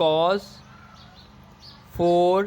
cos 4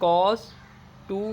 cos 2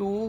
2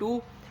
2,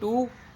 2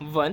1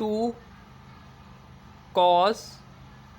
2 cos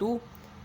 2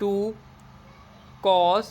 2 cos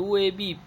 2ab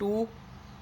2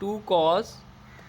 2 cos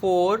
4,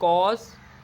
cos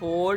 4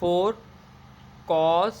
4 cos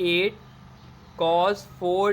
8 cos 4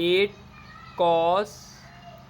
8 cos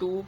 2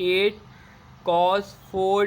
8 cos 4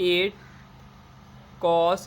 8 cos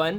1.